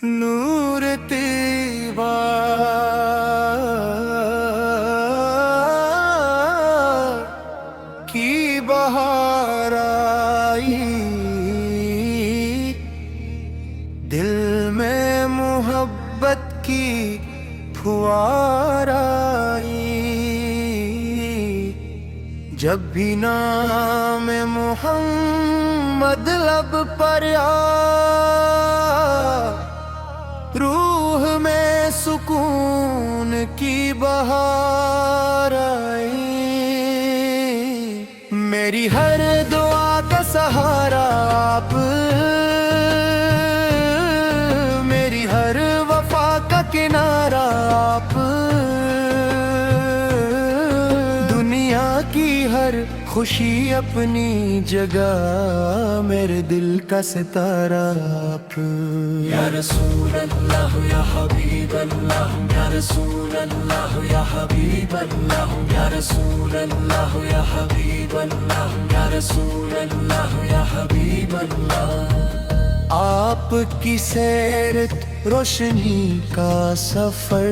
نور تیبا کی بہار آئی، دل میں محبت کی پھوار آئی، جب بھی نام محمد لب پر روح میں سکون کی بہار آئی، میری ہر دعا کا سہارا آپ، میری ہر وفا کا کنارہ آپ، دنیا کی ہر خوشی اپنی جگہ، میرے دل کا ستارہ آپ۔ یا رسول اللہ یا حبیب اللہ، یا رسول اللہ یا حبیب اللہ، یا رسول اللہ یا حبیب اللہ، یا رسول اللہ یا حبیب اللہ۔ آپ کی سیرت روشنی کا سفر،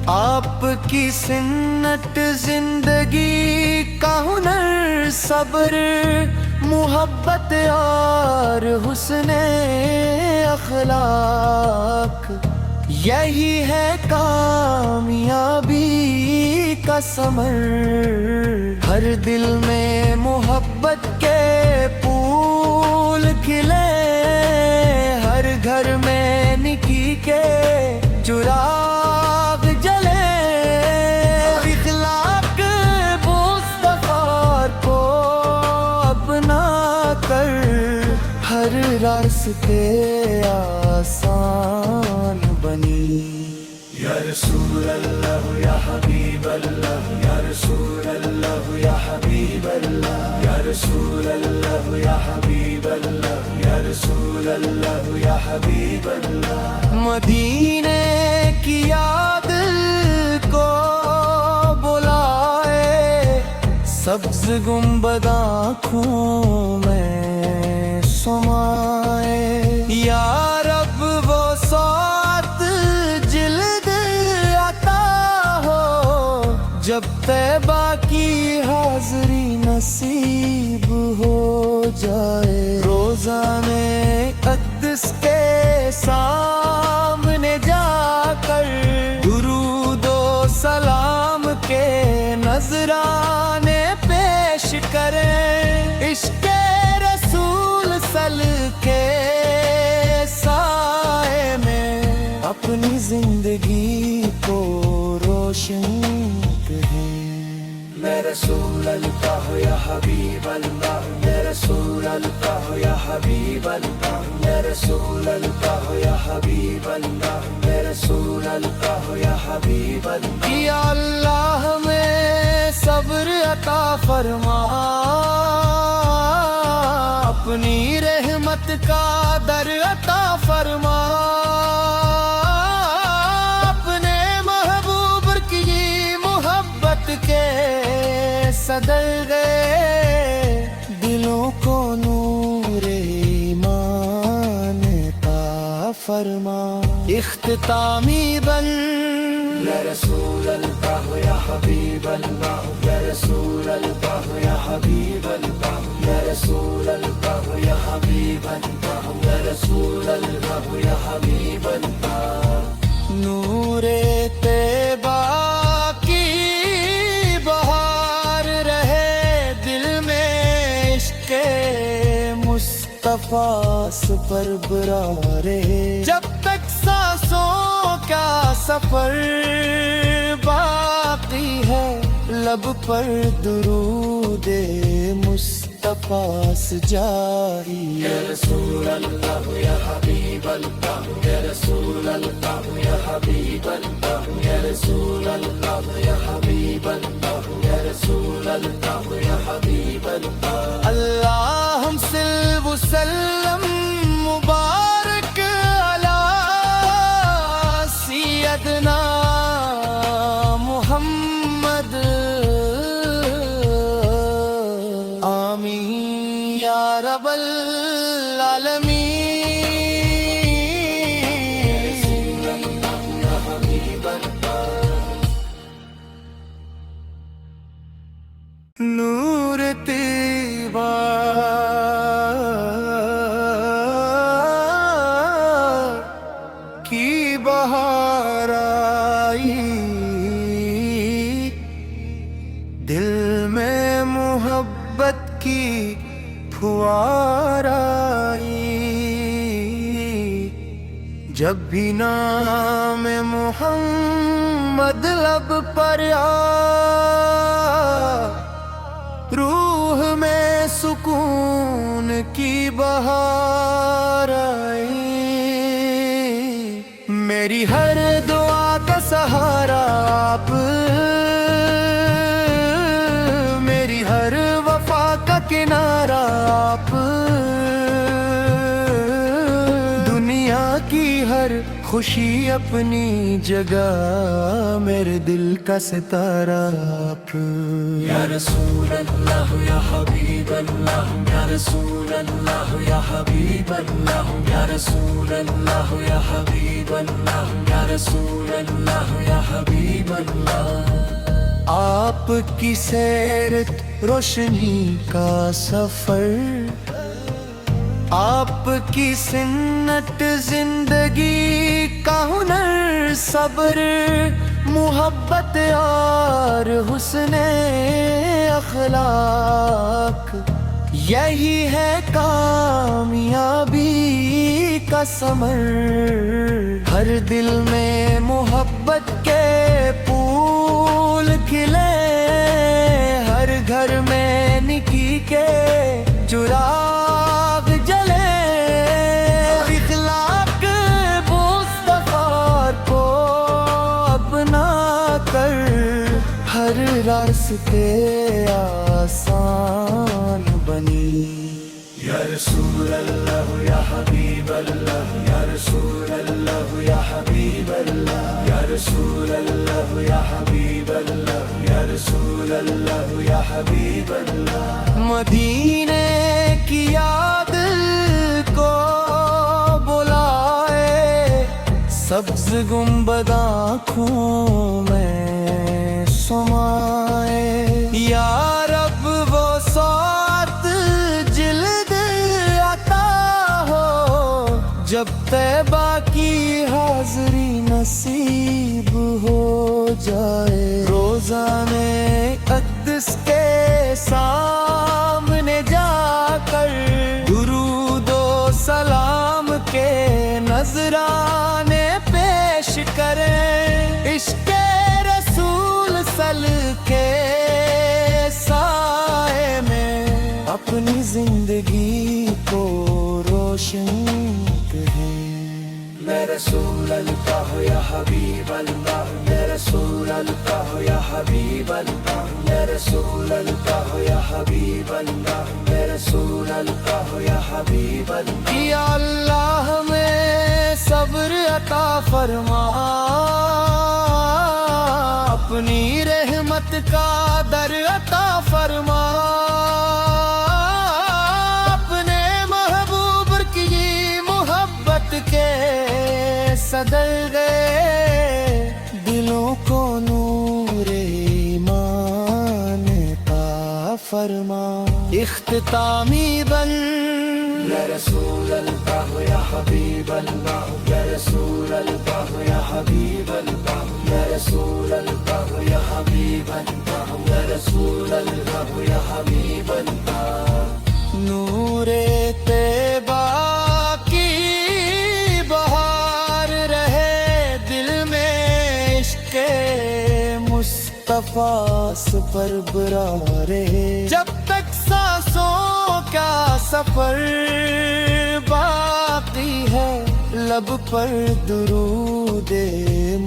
آپ کی سنت زندگی کا ہنر، صبر محبت اور حسن اخلاق، یہی ہے کامیابی کا ثمر۔ ہر دل میں محبت کے پھول کھلے، ہر گھر میں نکی کے چراغ جلے، اخلاق مصطفیٰ کو اپنا کر ہر راستے آسان بنی۔ یا رسول اللہ یا حبیب اللہ، یا رسول اللہ یا حبیب اللہ، یا رسول اللہ یا حبیب اللہ، یا رسول اللہ یا حبیب اللہ۔ مدینے کی یاد کو بلائے، سبز گنبد آنکھوں میں سمائے، یا رب وہ سات جلد عطا ہو، جب طیبہ کی حاضری نصیب ہو جائے، روزانے اقدس کے سامنے جا کر درود و سلام کے نذرانے پیش کریں، عشق رسول صل کے سائے میں اپنی زندگی کو روشن کریں۔ میں رسول اللہ یا حبیب اللہ، میں رسول اللہ یا حبیب اللہ، میں رسول اللہ یا حبیب اللہ، میں رسول اللہ یا حبیب اللہ۔ یا اللہ ہمیں صبر عطا فرما، اپنی رحمت کا در عطا فرما، اپنے محبوب کی محبت کے صدقے دلوں کو نور ایمان عطا فرما۔ اختتامی بن یا رسول اللہ یا حبیب اللہ، یا رسول اللہ یا حبیب اللہ، یا رسول اللہ یا حبیب اللہ، یا رسول اللہ یا حبیب اللہ۔ نور طیبہ کی بہار رہے دل میں، عشق مصطفیٰ پر برا رہے، جب تک سانسوں کا سفر باقی ہے، لب پر درود مصطفیٰ جاری۔ یا رسول اللہ یا حبیب اللہ، یا رسول اللہ یا حبیب اللہ، یا رسول اللہ یا حبیب اللہ، یا رسول اللہ یا حبیب اللہ۔ اللہم صل وسلم مبارک علی سیدنا محمد، آمین یا رب العالمین۔ بار آئی، جب بھی نام محمد لب پر روح میں سکون کی بہار آئی، میری ہر دعا کا سہارا آپ، میری ہر وفا کا کنارہ آپ، دنیا کی ہر خوشی اپنی جگہ، میرے دل کا ستارہ آپ۔ یا رسول اللہ یا حبیب اللہ، یا رسول اللہ یا حبیب اللہ، یا رسول اللہ یا حبیب اللہ، یا رسول اللہ یا حبیب اللہ۔ آپ کی سیرت روشنی کا سفر، آپ کی سنت زندگی کا ہنر، صبر محبت اور حسن اخلاق، یہی ہے کامیابی کا ثمر۔ ہر دل میں محبت کے پھول کھلے، ہر گھر میں نکی کے چراغ جلے، اخلاق مصطفیٰ کو اپنا کر ہر راستے آسان بنی۔ یا رسول اللہ یا حبیب اللہ، یا رسول اللہ یا حبیب اللہ، یا رسول اللہ یا حبیب اللہ، یا رسول اللہ یا حبیب اللہ۔ مدینے کی یاد کو بلائے، سبز گنبد آنکھوں میں سمائے، یا رب وہ سات جلد عطا ہو، جب طیبہ کی حاضری نصیب ہو جائے، روزانے اقدس کے سامنے جا کر درود و سلام کے نذرانے پیش کریں، عشق رسول صل کے سائے میں اپنی زندگی کو روشن کریں۔ میں رسول اللہ یا حبیب اللہ، میں رسول اللہ یا حبیب اللہ، میں رسول اللہ یا حبیب اللہ، میں رسول اللہ یا حبیب اللہ۔ یا اللہ ہمیں صبر عطا فرما، اپنی رحمت کا در عطا فرما، اپنے محبوب کی محبت کے صدر گئے، دلوں کو نور ایمان عطا فرما۔ اختتامی بن یا رسول اللہ یا حبیب اللہ، یا رسول اللہ یا حبیب اللہ، یا رسول اللہ یا حبیب اللہ، یا رسول اللہ یا حبیب اللہ۔ نور طیبہ کی بہار رہے دل میں، عشق مصطفیٰ سپر برارے، جب تک سانسوں کا سفر باقی ہے، لب پر درود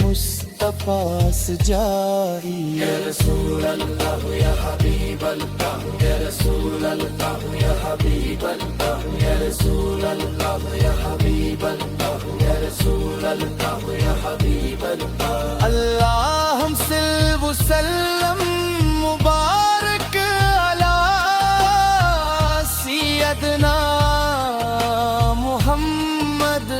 مصطفیٰ سجاری۔ یا رسول اللہ یا حبیب اللہ، یا رسول اللہ یا حبیب اللہ، یا رسول اللہ یا حبیب اللہ، یا رسول اللہ یا حبیب اللہ۔ اللہم صل وسلم مبارک علی سیدنا محمد،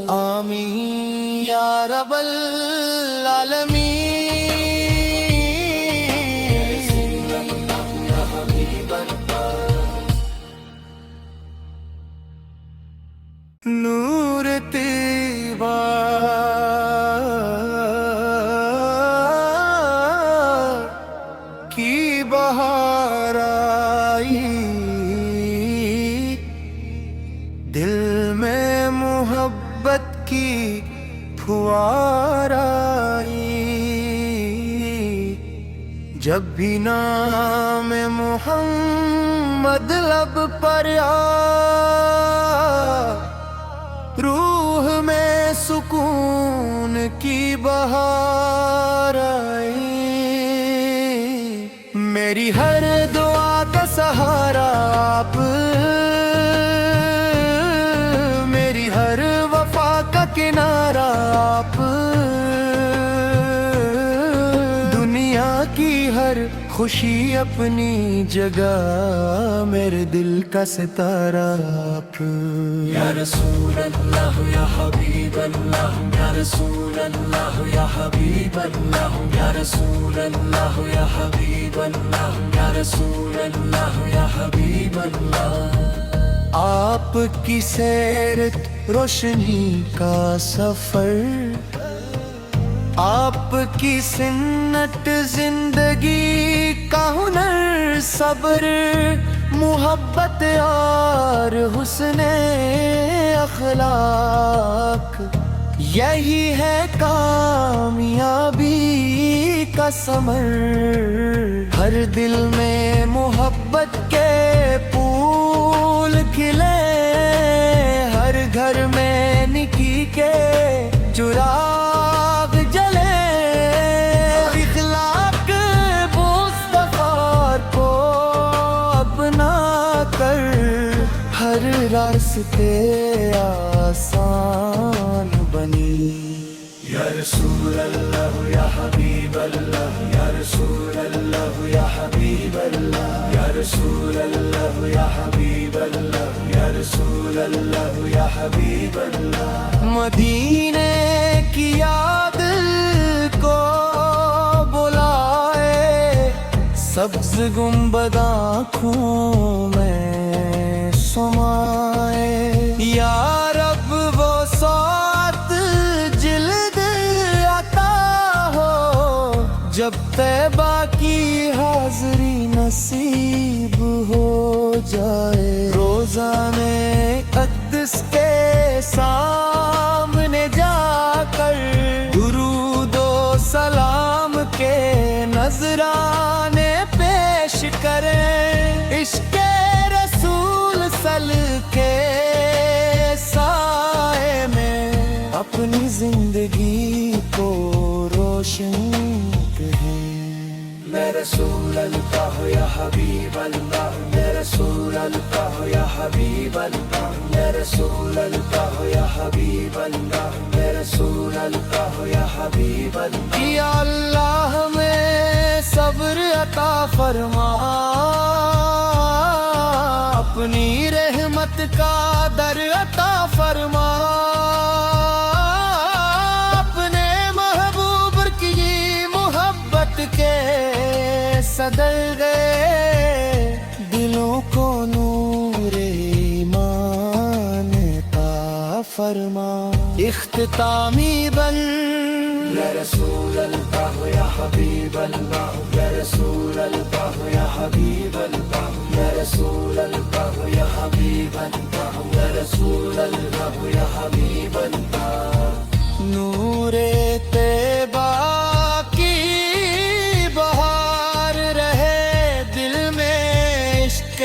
آمین یا رب العالمین۔ نور طیبہ کی بہار دل میں محبت کی فوار آئی، جب بھی نام محمد لب پر آیا، روح میں سکون کی بہار آئی۔ میری ہر دعا کا سہارا آپ، میری ہر وفا کا کنارہ آپ، دنیا کی ہر خوشی اپنی جگہ، میرے دل کا ستارہ آپ۔ یا رسول اللہ یا حبیب اللہ، یا رسول اللہ یا حبیب اللہ، یا رسول اللہ یا حبیب اللہ، یا رسول اللہ یا حبیب اللہ۔ آپ کی سیرت روشنی کا سفر، آپ کی سنت زندگی کا ہنر، صبر محبت اور حسن اخلاق، یہی ہے کامیابی کا ثمر۔ ہر دل میں محبت کے پھول کھلے، ہر گھر میں نکی کے چراغ جلے، اخلاق مصطفیٰ کو اپنا کر ہر راستے آسان بنی۔ یا رسول اللہ یا حبیب اللہ، یا رسول اللہ یا حبیب اللہ، یا رسول اللہ یا حبیب اللہ، یا رسول اللہ یا حبیب اللہ۔ مدینے کی یاد کو بلائے، سبز گنبد آنکھوں میں سمائے، یا رب وہ سات جلد عطا ہو، جب طیبہ کی حاضری نصیب ہو جائے، روزانے اقدس کے سامنے جا کر درود و سلام کے نذرانے پیش کریں، عشق رسول صل کے سائے میں اپنی زندگی کو روشن کریں۔ میں رسول اللہ یا حبیب اللہ، میں رسول اللہ یا حبیب اللہ، میں رسول اللہ یا حبیب اللہ، میں رسول اللہ یا حبیب اللہ۔ یا اللہ ہمیں صبر عطا فرما، اپنی رحمت کا در عطا فرما، اپنے محبوب کی محبت کے صدر گئے، دلوں کو نور ایمان عطا فرما۔ اختتامی بن یا رسول اللہ یا حبیب اللہ، یا رسول اللہ یا حبیب اللہ، یا رسول اللہ یا حبیب اللہ، یا رسول اللہ یا حبیب اللہ۔ نور طیبہ کی بہار رہے دل میں، عشق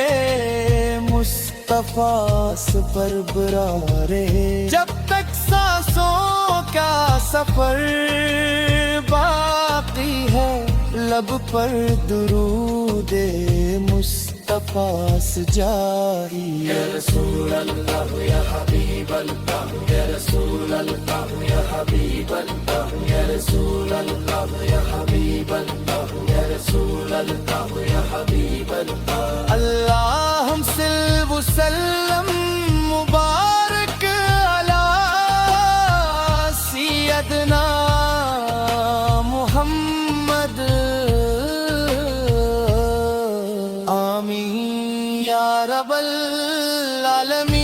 مصطفیٰ سے برقرار رہے، جب تک سانسوں کا سفر باقی ہے، لب پر درود مصطفیٰ سے جاری۔ یا رسول اللہ یا حبیب اللہ، یا رسول اللہ یا حبیب اللہ، یا رسول اللہ یا حبیب اللہ، یا رسول اللہ یا حبیب اللہ۔ اللہم صل وسلم مبارک علی سیدنا محمد، آمین یا رب العالمین۔